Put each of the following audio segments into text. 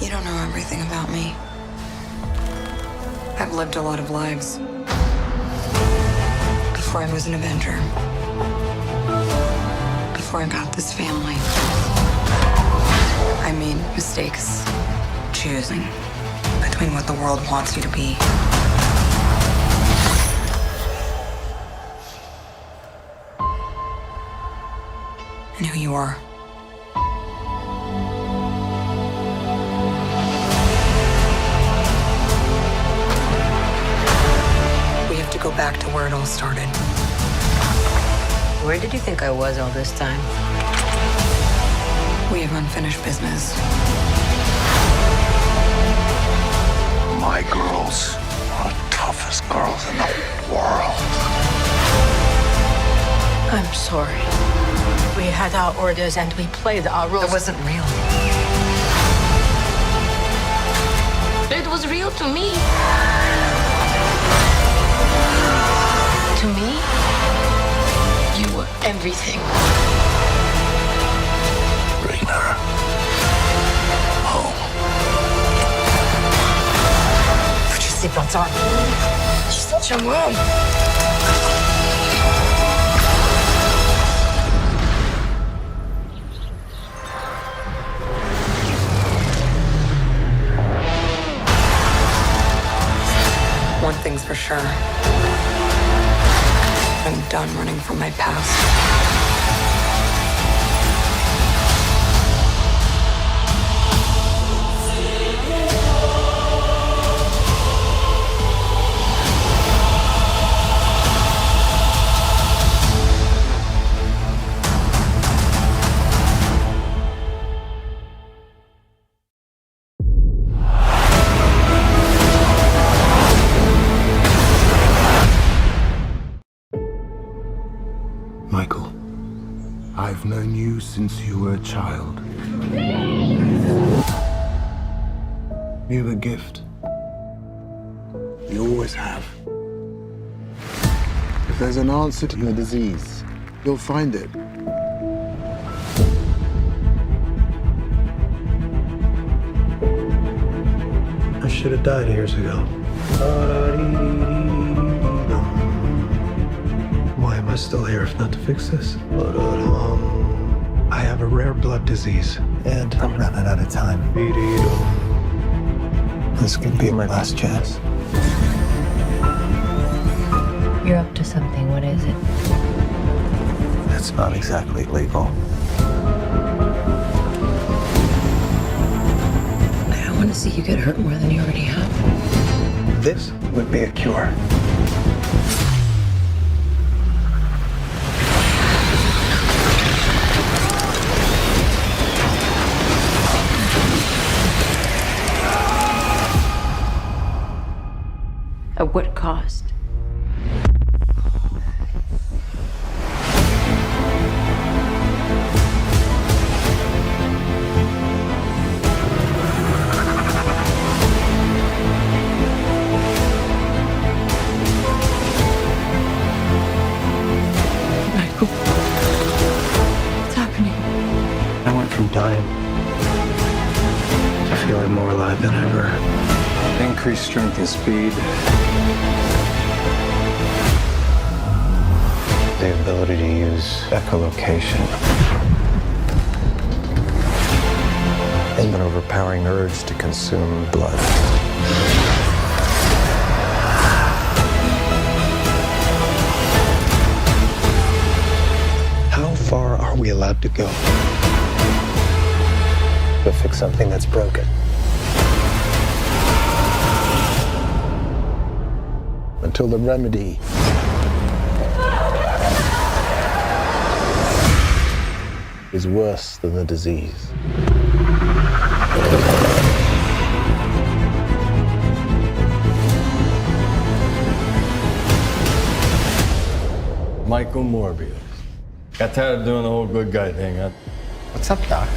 You don't know everything about me. I've lived a lot of lives. Before I was an Avenger. Before I got this family. I made mistakes choosing between what the world wants you to be and who you are. We have to go back to where it all started. Where did you think I was all this time? We have unfinished business. My girls are the toughest girls in the world. I'm sorry. We had our orders and we played our roles. It wasn't real. It was real to me. To me, you were everything. Bring her home. Put your seatbelts on. She's such a mom. One thing's for sure. I'm done running from my past. Michael, I've known you since you were a child. You're a gift. You always have. If there's an answer to your disease, you'll find it. I should have died years ago. Why am I still here if not to fix this? I have a rare blood disease, and I'm running out of time. This could be my last chance. You're up to something. What is it? It's not exactly legal. I don't want to see you get hurt more than you already have. This would be a cure. At what cost? Michael, what's happening? I went from dying to feeling more alive than ever. Increased strength and speed. The ability to use echolocation. And an overpowering urge to consume blood. How far are we allowed to go? To fix something that's broken. Until the remedy is worse than the disease. Michael Morbius. Got tired of doing the whole good guy thing, huh? What's up, Doc?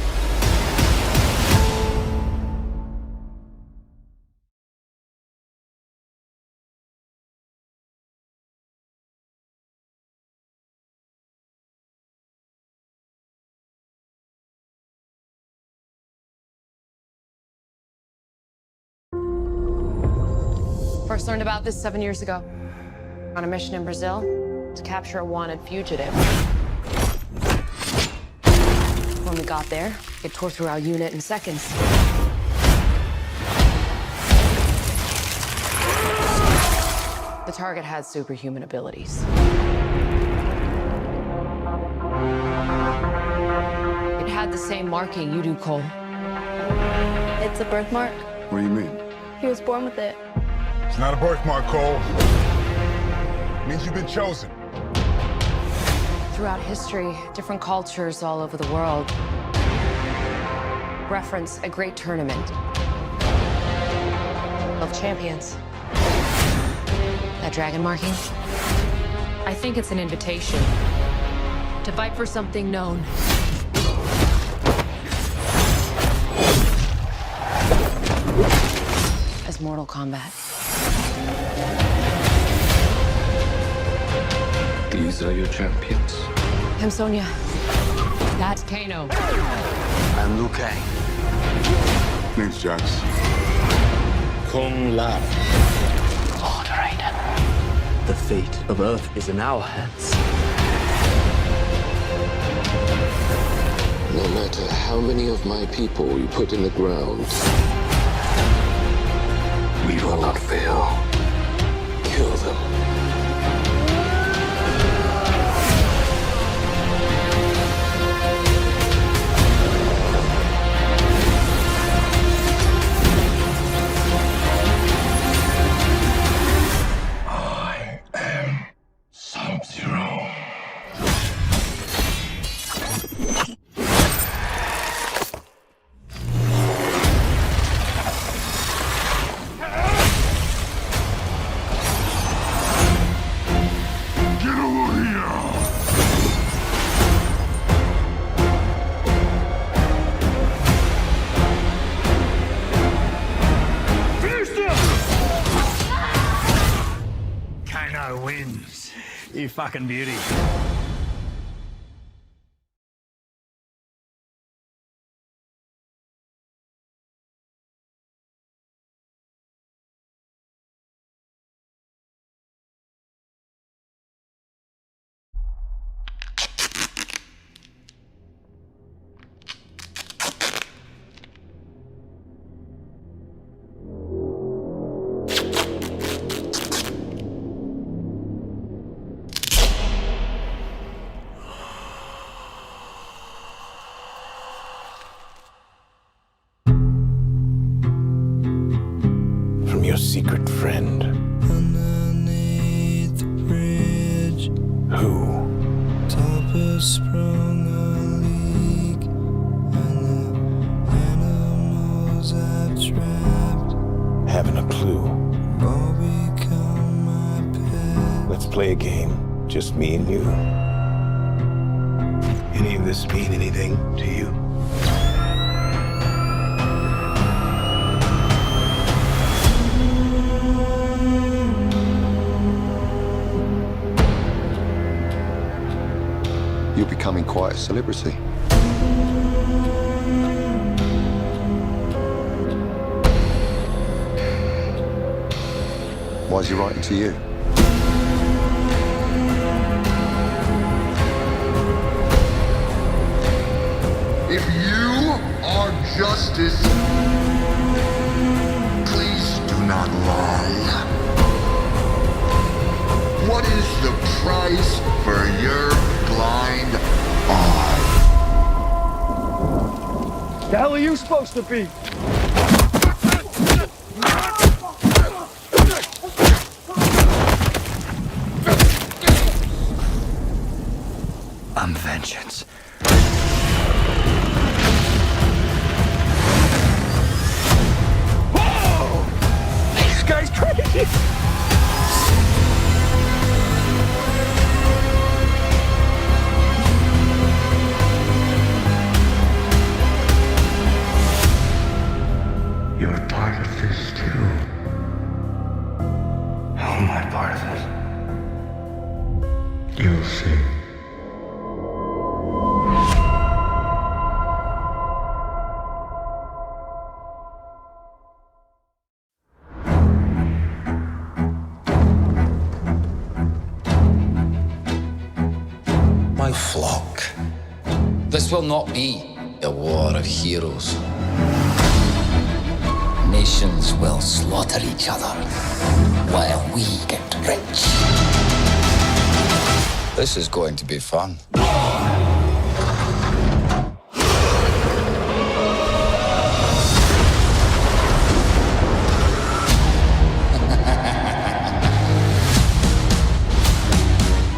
First learned about this 7 years ago. On a mission in Brazil to capture a wanted fugitive. When we got there, it tore through our unit in seconds. The target had superhuman abilities. It had the same marking you do, Cole. It's a birthmark. What do you mean? He was born with it. It's not a birthmark, Cole. It means you've been chosen. Throughout history, different cultures all over the world reference a great tournament of champions. That dragon marking? I think it's an invitation to fight for something known. As Mortal Kombat. These are your champions. I'm Sonya. That's Kano. I'm Liu Kang. Name's Jax. Kung Lao. Lord Raiden. The fate of Earth is in our hands. No matter how many of my people you put in the ground, we will not fail. Kill them. I am Sub-Zero. Get over here! Kano wins. You fucking beauty. From your secret friend. Underneath the bridge, Who? Topper sprung a leak, and the animals I've trapped Haven't a clue. all become my pet. Let's play a game. Just me and you. Any of this mean anything to you? You're becoming quite a celebrity. Why is he writing to you? If you are justice, please do not lie. What is the price for your blind eye? The hell are you supposed to be? I'm vengeance. This guy's crazy. You're part of this too. How am I part of it? You'll see. flock. This will not be a war of heroes. Nations will slaughter each other while we get rich. This is going to be fun.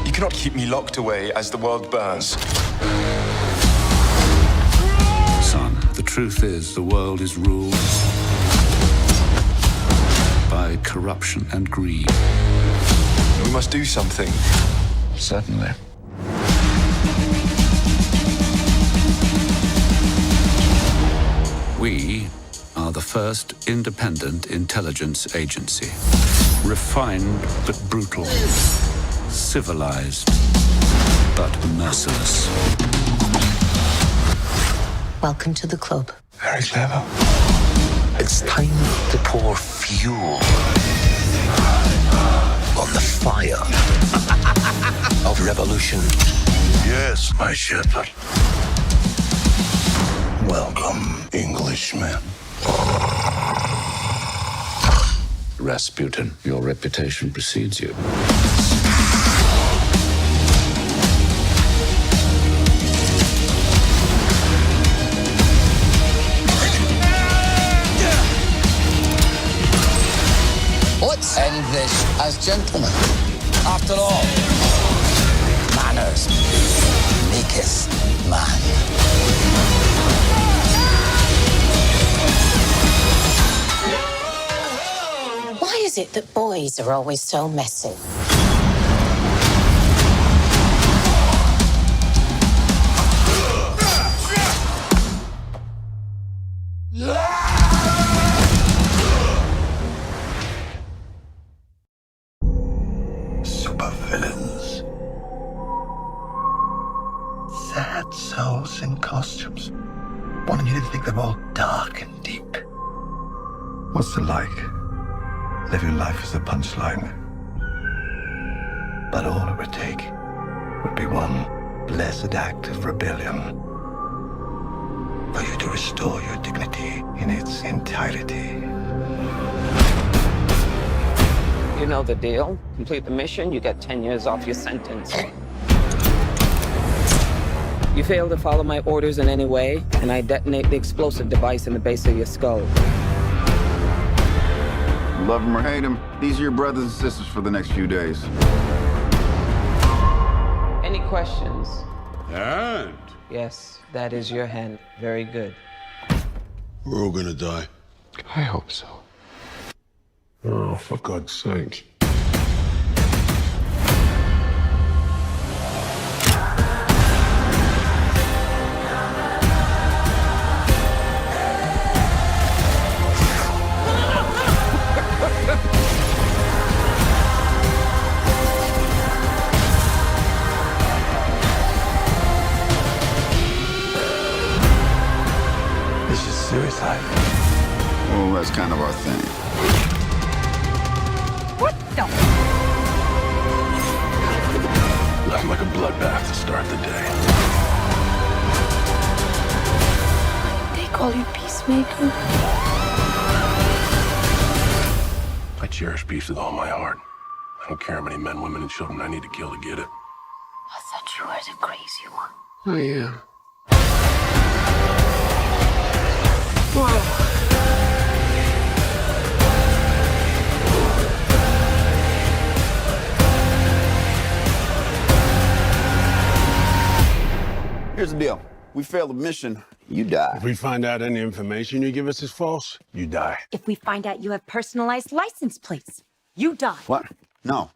You cannot keep me locked away as the world burns. Son, the truth is the world is ruled by corruption and greed. We must do something. Certainly. We are the first independent intelligence agency. Refined but brutal. Civilized but merciless. Welcome to the club. Very clever. It's time to pour fuel on the fire of revolution. Yes, my shepherd. Welcome, Englishman. Rasputin, your reputation precedes you. Let's end this as gentlemen. After all, manners maketh man. Why is it that boys are always so messy? Supervillains. Sad souls in costumes. Wanting you to think they're all dark and deep. What's it like? Living life as a punchline. But all it would take would be one blessed act of rebellion for you to restore your dignity in its entirety. You know the deal. Complete the mission, you get 10 years off your sentence. You fail to follow my orders in any way, and I detonate the explosive device in the base of your skull. Love him or hate him, these are your brothers and sisters for the next few days. Any questions? And? Yes, that is your hand. Very good. We're all gonna die. I hope so. Oh, for God's sake. This is suicide. Well, that's kind of our thing. What the? Nothing like a bloodbath to start the day. They call you Peacemaker? I cherish peace with all my heart. I don't care how many men, women, and children I need to kill to get it. I thought you were the crazy one. Oh, yeah. Here's the deal. We fail the mission, you die. If we find out any information you give us is false, you die. If we find out you have personalized license plates, you die. What? No.